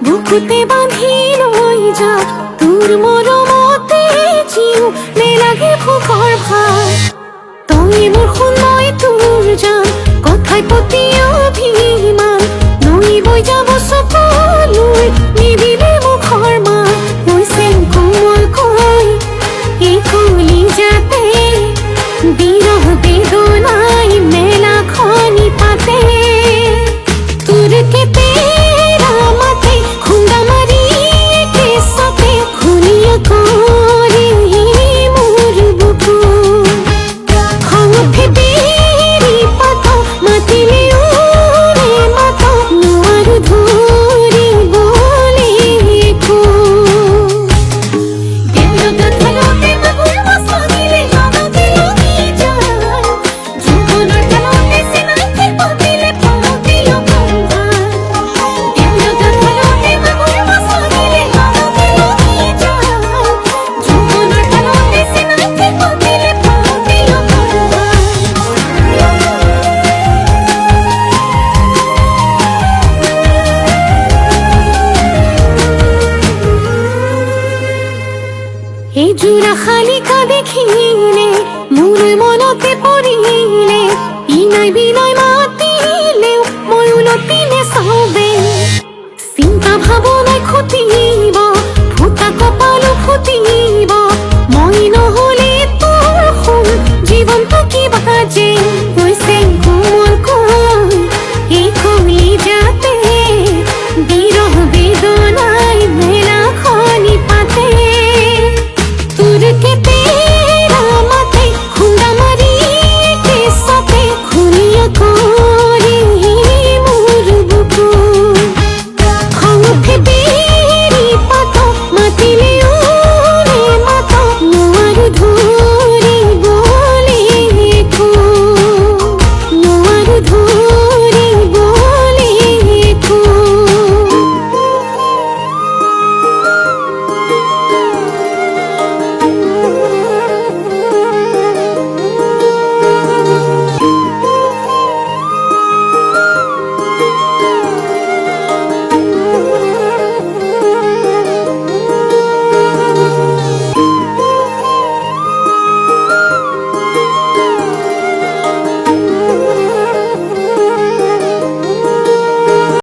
বুকুতে বাঁধি লই যা তোর মরমতে জিউ নেলাগে ফুকর ভাই তই মোর শুনই তোর যান কথাই প্রতি অভিমান নই বই যাব সকলোই নিদিলে মুখৰ মান কৈছে কোমল কৈ এই কলি যাতে বিৰহ বেদনাই মেলা খনি পাতে তোর কেতে এই জোড়া খালিকা দেখিলে মোর মনতে পড়িলে ইনাই বিনয় মাতিলেও মই উলটিলে চাবে চিন্তা ভাৱনাই খুটিব ফুটা কপালো ফুটিব মই নহলে তোৰ জীৱনটো কিবা যে